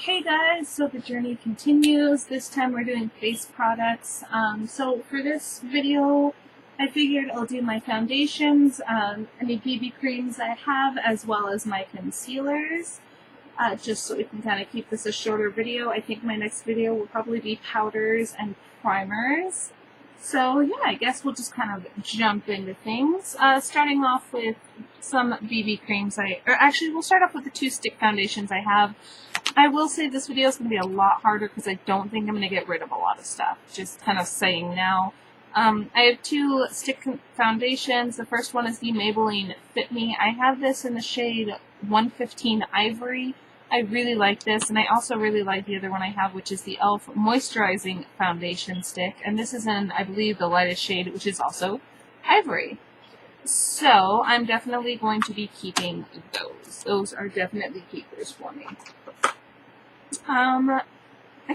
Hey guys, so the journey continues. This time we're doing face products. So for this video, I figured I'll do my foundations, any BB creams I have, as well as my concealers, just so we can kind of keep this a shorter video. I think my next video will probably be powders and primers. So yeah, I guess we'll just kind of jump into things. Starting off with some BB creams we'll start off with the two stick foundations I have. I will say this video is going to be a lot harder because I don't think I'm going to get rid of a lot of stuff. Just kind of saying now. I have two stick foundations. The first one is the Maybelline Fit Me. I have this in the shade 115 Ivory. I really like this, and I also really like the other one I have, which is the e.l.f. Moisturizing Foundation Stick. And this is in, I believe, the lightest shade, which is also Ivory. So, I'm definitely going to be keeping those. Those are definitely keepers for me. I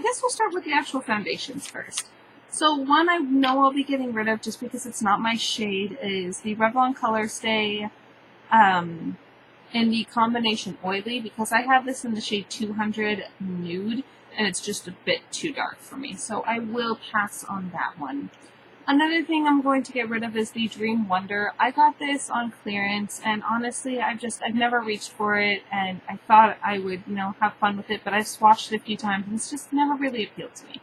guess we'll start with the actual foundations first. So one I know I'll be getting rid of just because it's not my shade is the Revlon Color Stay in the combination Oily, because I have this in the shade 200 Nude and it's just a bit too dark for me. So I will pass on that one. Another thing I'm going to get rid of is the Dream Wonder. I got this on clearance, and honestly, I've never reached for it, and I thought I would, have fun with it, but I've swatched it a few times, and it's just never really appealed to me.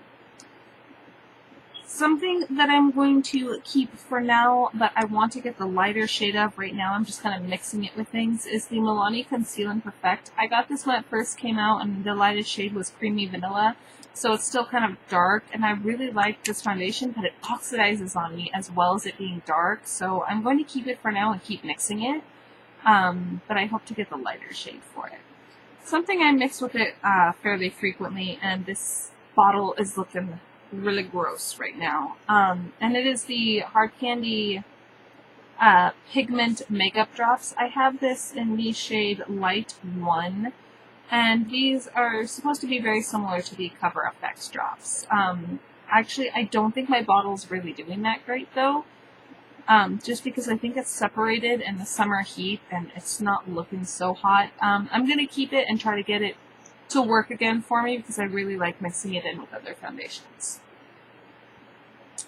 Something that I'm going to keep for now, but I want to get the lighter shade of right now, I'm just kind of mixing it with things, is the Milani Conceal and Perfect. I got this when it first came out, and the lightest shade was Creamy Vanilla. So it's still kind of dark, and I really like this foundation, but it oxidizes on me as well as it being dark, so I'm going to keep it for now and keep mixing it, but I hope to get the lighter shade for it. Something I mix with it fairly frequently, and this bottle is looking really gross right now, and it is the Hard Candy Pigment Makeup Drops. I have this in the shade Light 1. And these are supposed to be very similar to the Cover FX drops. Actually, I don't think my bottle's really doing that great, though. Just because I think it's separated in the summer heat and it's not looking so hot. I'm going to keep it and try to get it to work again for me because I really like mixing it in with other foundations.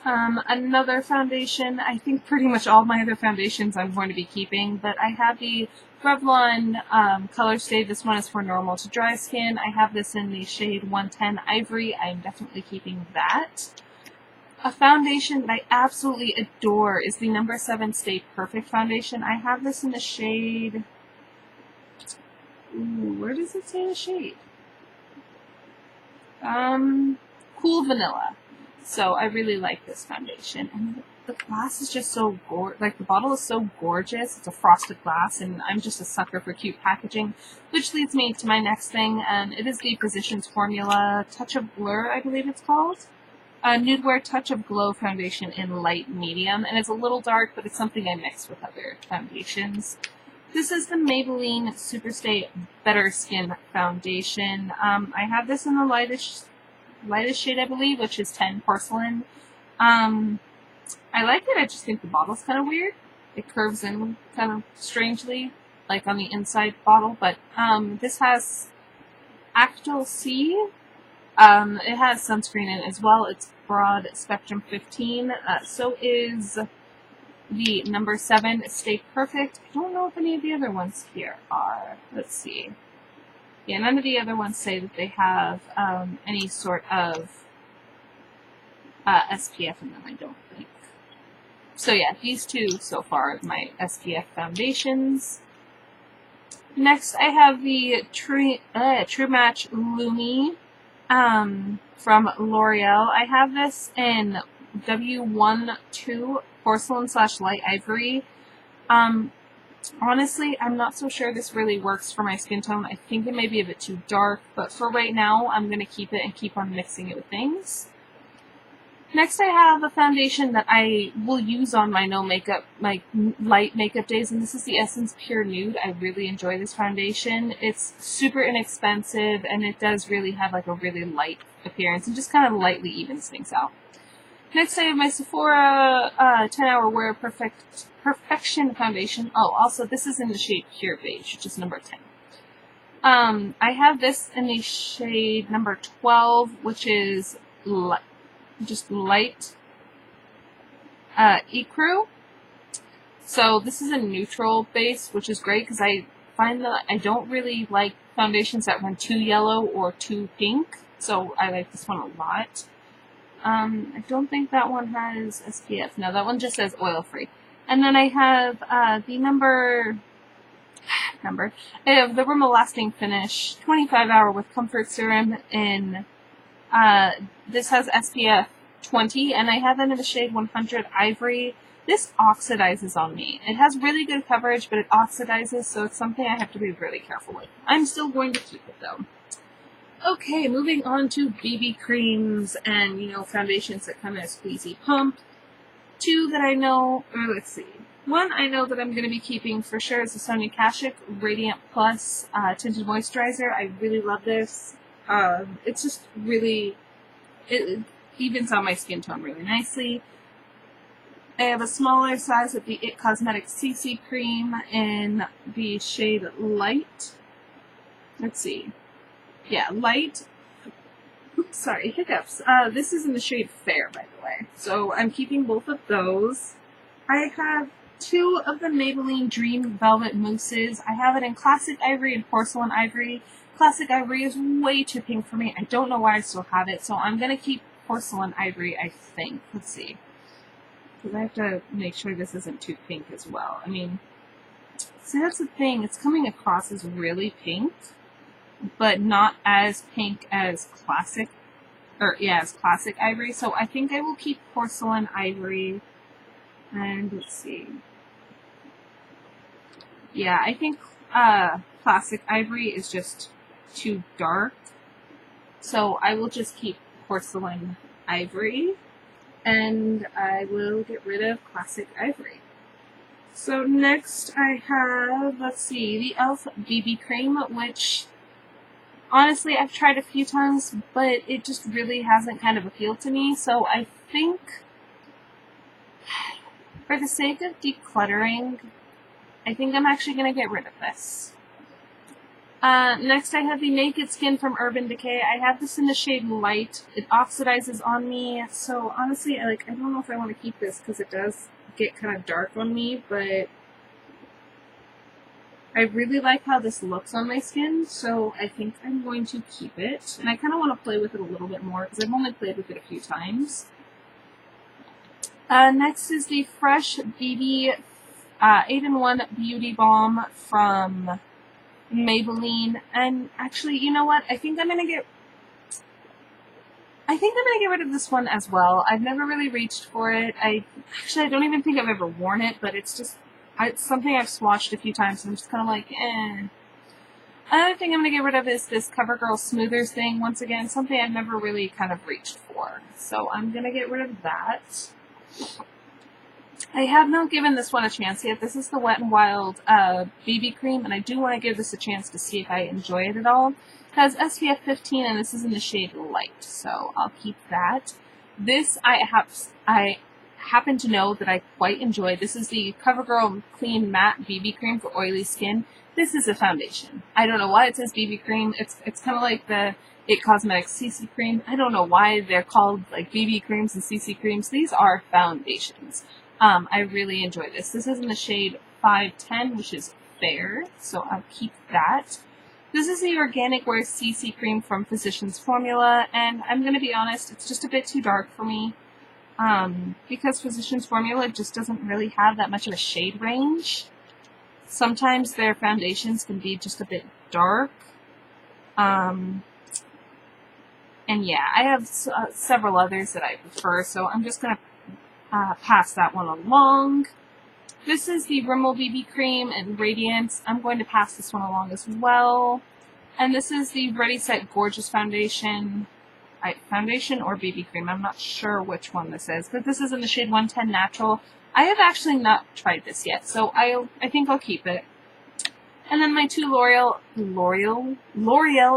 Another foundation, I think pretty much all my other foundations I'm going to be keeping, but I have the Revlon Color Stay. This one is for normal to dry skin. I have this in the shade 110 Ivory. I'm definitely keeping that. A foundation that I absolutely adore is the No. 7 Stay Perfect foundation. I have this in the shade... Ooh, where does it say the shade? Cool Vanilla. So I really like this foundation, and the glass is just so the bottle is so gorgeous. It's a frosted glass, and I'm just a sucker for cute packaging, which leads me to my next thing, and it is the Physicians Formula Touch of Blur, I believe it's called. Nude Wear Touch of Glow foundation in light medium, and it's a little dark, but it's something I mix with other foundations. This is the Maybelline Superstay Better Skin foundation. I have this in the lightest shade, I believe, which is 10 Porcelain. I like it, I just think the bottle's kind of weird. It curves in kind of strangely, like on the inside bottle, but this has Actyl C. It has sunscreen in it as well. It's Broad Spectrum 15. So is the No. 7 Stay Perfect. I don't know if any of the other ones here are. Let's see. Yeah, none of the other ones say that they have any sort of SPF in them, I don't think. So yeah, these two so far are my SPF foundations. Next, I have the True Match Lumi from L'Oreal. I have this in W12 Porcelain / Light Ivory. Honestly, I'm not so sure this really works for my skin tone. I think it may be a bit too dark, but for right now, I'm going to keep it and keep on mixing it with things. Next, I have a foundation that I will use on my light makeup days, and this is the Essence Pure Nude. I really enjoy this foundation. It's super inexpensive, and it does really have like a really light appearance and just kind of lightly evens things out. Next, I have my Sephora 10-Hour Wear Perfection foundation. Oh, also, this is in the shade Pure Beige, which is No. 10. I have this in the shade number 12, which is just light ecru. So this is a neutral base, which is great because I find that I don't really like foundations that run too yellow or too pink. So I like this one a lot. I don't think that one has SPF. No, that one just says oil-free. And then I have the number. I have the Rimmel Lasting Finish 25-hour with comfort serum in. This has SPF 20, and I have it in the shade 100 Ivory. This oxidizes on me. It has really good coverage, but it oxidizes, so it's something I have to be really careful with. I'm still going to keep it, though. Okay, moving on to BB creams and, foundations that come in a squeezy pump. Two that I know, or let's see. One I know that I'm going to be keeping for sure is the Sonia Kashuk Radiant Plus Tinted Moisturizer. I really love this. It's just really, it evens out my skin tone really nicely. I have a smaller size of the IT Cosmetics CC Cream in the shade Light. Let's see. Yeah, Light. Oops, sorry, hiccups. This is in the shade Fair, by the way. So I'm keeping both of those. I have two of the Maybelline Dream Velvet Mousses. I have it in Classic Ivory and Porcelain Ivory. Classic Ivory is way too pink for me. I don't know why I still have it, so I'm going to keep Porcelain Ivory, I think. Let's see. Because I have to make sure this isn't too pink as well. I mean, see, that's the thing. It's coming across as really pink, but not as pink as Classic Ivory. So I think I will keep Porcelain Ivory. And let's see. Yeah, I think Classic Ivory is just too dark. So I will just keep Porcelain Ivory. And I will get rid of Classic Ivory. So next I have, let's see, the e.l.f. BB Cream, which honestly I've tried a few times, but it just really hasn't kind of appealed to me. So I think, for the sake of decluttering, I think I'm actually going to get rid of this. Next I have the Naked Skin from Urban Decay. I have this in the shade Light. It oxidizes on me, so honestly, I don't know if I want to keep this because it does get kind of dark on me, but I really like how this looks on my skin, so I think I'm going to keep it. And I kind of want to play with it a little bit more because I've only played with it a few times. Next is the Fresh BB 8-in-1 Beauty Balm from Maybelline. And actually, you know what? I think I'm gonna get rid of this one as well. I've never really reached for it. I don't even think I've ever worn it, but it's something I've swatched a few times and I'm just kind of like, eh. Another thing I'm going to get rid of is this CoverGirl Smoothers thing. Once again, something I've never really kind of reached for. So I'm going to get rid of that. I have not given this one a chance yet. This is the Wet n Wild BB Cream, and I do want to give this a chance to see if I enjoy it at all. It has SPF 15, and this is in the shade Light, so I'll keep that. This I happen to know that I quite enjoy. This is the CoverGirl Clean Matte BB Cream for oily skin. This is a foundation. I don't know why it says BB Cream. It's kind of like the IT Cosmetics CC Cream. I don't know why they're called like BB Creams and CC Creams. These are foundations. I really enjoy this. This is in the shade 510, which is Fair, so I'll keep that. This is the Organic Wear CC Cream from Physicians Formula, and I'm going to be honest, it's just a bit too dark for me. Because Physicians Formula just doesn't really have that much of a shade range. Sometimes their foundations can be just a bit dark. And yeah, I have several others that I prefer, so I'm just going to pass that one along. This is the Rimmel BB Cream in Radiance. I'm going to pass this one along as well. And this is the Ready Set Gorgeous Foundation. Foundation or BB Cream. I'm not sure which one this is, but this is in the shade 110 Natural. I have actually not tried this yet, so I think I'll keep it. And then my two L'Oreal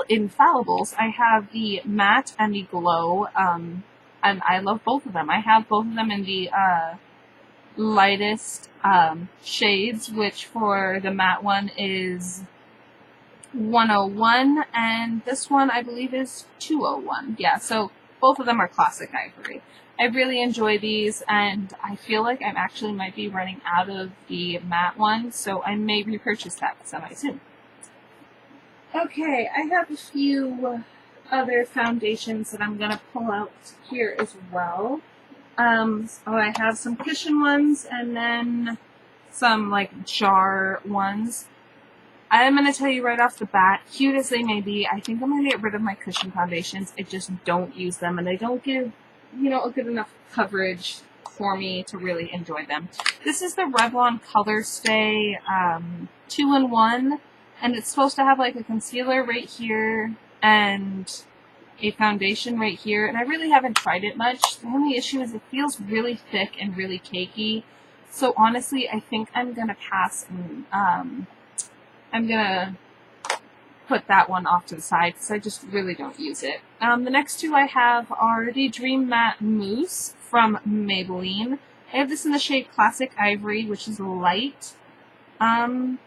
Infallibles. I have the Matte and the Glow, and I love both of them. I have both of them in the lightest shades, which for the matte one is 101, and this one I believe is 201. Yeah, so both of them are classic ivory. I really enjoy these, and I feel like I actually might be running out of the matte one, so I may repurchase that semi-soon. Okay, I have a few other foundations that I'm going to pull out here as well. I have some cushion ones and then some like jar ones. I'm going to tell you right off the bat, cute as they may be, I think I'm going to get rid of my cushion foundations. I just don't use them, and they don't give, a good enough coverage for me to really enjoy them. This is the Revlon Color Stay 2-in-1, and it's supposed to have like a concealer right here and a foundation right here, and I really haven't tried it much. The only issue is it feels really thick and really cakey, so honestly, I think I'm going to pass and I'm going to put that one off to the side because I just really don't use it. The next two I have are the Dream Matte Mousse from Maybelline. I have this in the shade Classic Ivory, which is light. Honestly,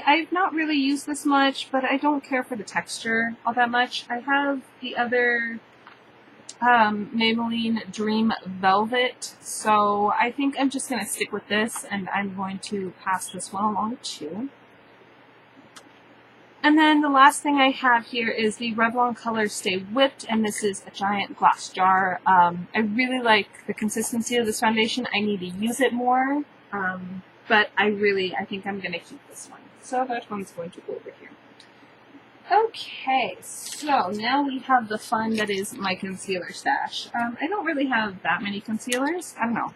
I've not really used this much, but I don't care for the texture all that much. I have the other Maybelline Dream Velvet, so I think I'm just going to stick with this, and I'm going to pass this one along too. And then the last thing I have here is the Revlon Color Stay Whipped, and this is a giant glass jar. I really like the consistency of this foundation. I need to use it more, but I think I'm going to keep this one. So that one's going to go over here. Okay, so now we have the fun that is my concealer stash. I don't really have that many concealers. I don't know.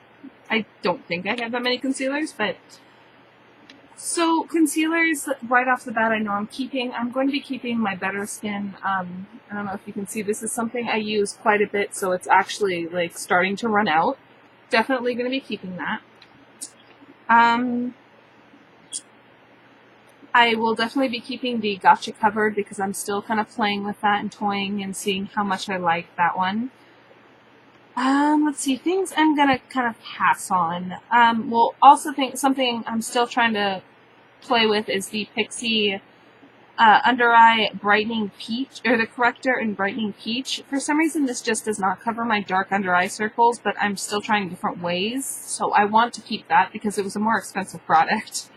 I don't think I have that many concealers, but... So, concealers, right off the bat, I know I'm going to be keeping my Better Skin. I don't know if you can see, this is something I use quite a bit, so it's actually, like, starting to run out. Definitely going to be keeping that. I will definitely be keeping the Gotcha Covered because I'm still kind of playing with that and toying and seeing how much I like that one. Let's see, things I'm gonna kind of pass on. Also something I'm still trying to play with is the Pixie Under Eye Brightening Peach, or the Corrector in Brightening Peach. For some reason, this just does not cover my dark under eye circles, but I'm still trying different ways, so I want to keep that because it was a more expensive product.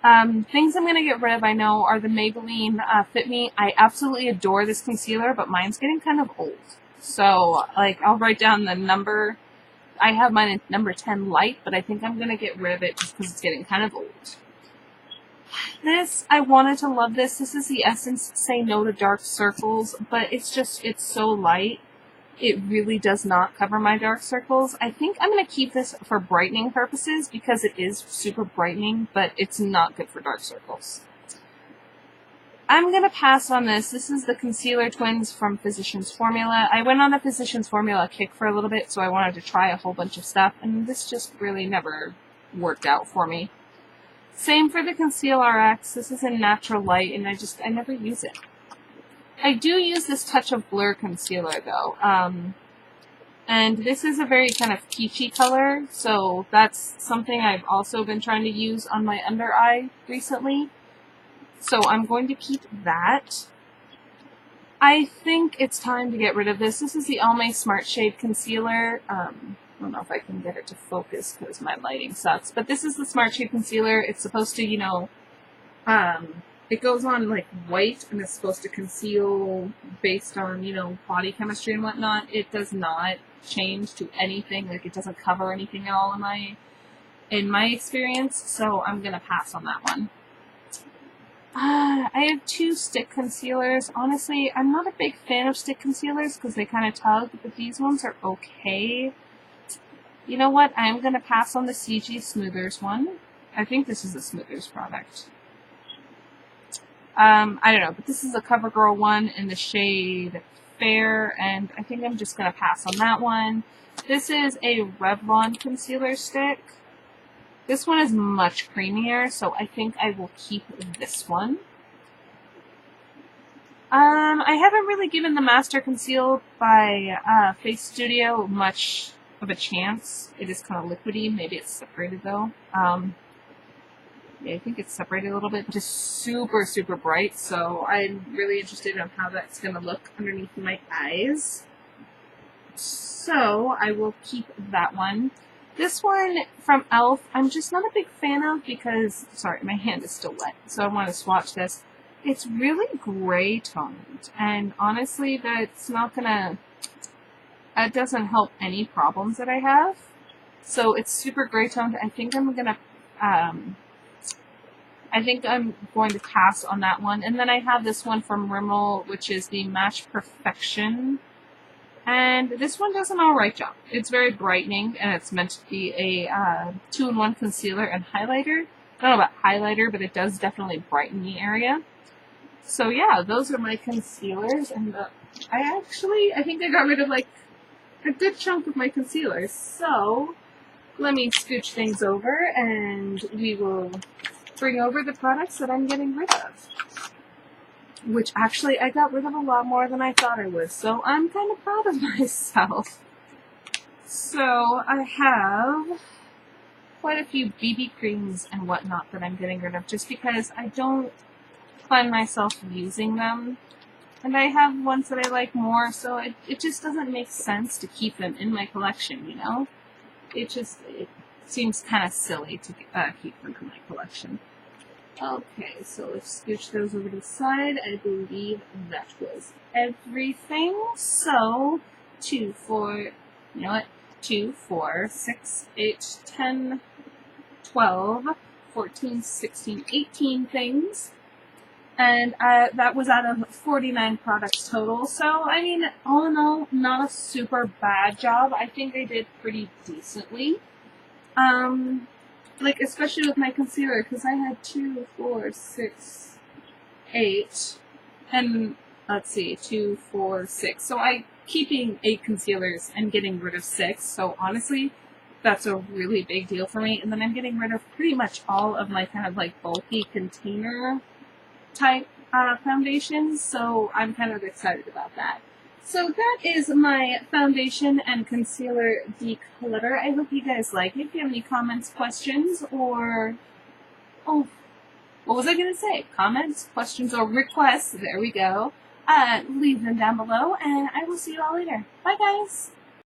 Things I'm gonna get rid of, I know, are the Maybelline Fit Me. I absolutely adore this concealer, but mine's getting kind of old. So, I'll write down the number. I have mine at number 10 light, but I think I'm going to get rid of it just because it's getting kind of old. This, I wanted to love this. This is the Essence Say No to Dark Circles, but it's so light. It really does not cover my dark circles. I think I'm going to keep this for brightening purposes because it is super brightening, but it's not good for dark circles. I'm going to pass on this. This is the Concealer Twins from Physicians Formula. I went on a Physicians Formula kick for a little bit, so I wanted to try a whole bunch of stuff, and this just really never worked out for me. Same for the Conceal RX. This is in Natural Light, and I never use it. I do use this Touch of Blur concealer, though. And this is a very kind of peachy color, so that's something I've also been trying to use on my under eye recently. So I'm going to keep that. I think it's time to get rid of this. This is the Almay Smart Shade Concealer. I don't know if I can get it to focus because my lighting sucks. But this is the Smart Shade Concealer. It's supposed to, it goes on like white and it's supposed to conceal based on, body chemistry and whatnot. It does not change to anything. It doesn't cover anything at all in my experience. So I'm going to pass on that one. I have two stick concealers. Honestly, I'm not a big fan of stick concealers because they kind of tug, but these ones are okay. You know what? I'm going to pass on the CG Smoothers one. I think this is a Smoothers product. I don't know, but this is a CoverGirl one in the shade Fair, and I think I'm just going to pass on that one. This is a Revlon concealer stick. This one is much creamier, so I think I will keep this one. I haven't really given the Master Conceal by Face Studio much of a chance. It is kind of liquidy. Maybe it's separated, though. Yeah, I think it's separated a little bit, just super, super bright. So I'm really interested in how that's going to look underneath my eyes. So I will keep that one. This one from e.l.f. I'm just not a big fan of because, sorry, my hand is still wet, so I want to swatch this. It's really gray toned, and honestly, that's not gonna, that doesn't help any problems that I have. So it's super gray toned. I think I'm going to pass on that one. And then I have this one from Rimmel, which is the Match Perfection. And this one does an alright job. It's very brightening, and it's meant to be a 2-in-1 concealer and highlighter. I don't know about highlighter, but it does definitely brighten the area. So yeah, those are my concealers. And I think I got rid of like a good chunk of my concealers. So let me scooch things over, and we will bring over the products that I'm getting rid of. Which actually, I got rid of a lot more than I thought I would, so I'm kind of proud of myself. So, I have quite a few BB creams and whatnot that I'm getting rid of, just because I don't find myself using them. And I have ones that I like more, so it just doesn't make sense to keep them in my collection, you know? It seems kind of silly to keep them in my collection. Okay, so let's scooch those over to the side. I believe that was everything. So, 2, 4, 6, 8, 10, 12, 14, 16, 18 things. And that was out of 49 products total. So, I mean, all in all, not a super bad job. I think I did pretty decently. Like, especially with my concealer, because I had 2, 4, 6, 8, and let's see, 2, 4, 6. So I'm keeping 8 concealers and getting rid of 6. So honestly, that's a really big deal for me. And then I'm getting rid of pretty much all of my kind of like bulky container type foundations. So I'm kind of excited about that. So that is my foundation and concealer declutter. I hope you guys like it. If you have any comments, questions, or... oh, what was I going to say? Comments, questions, or requests. There we go. Leave them down below, and I will see you all later. Bye, guys!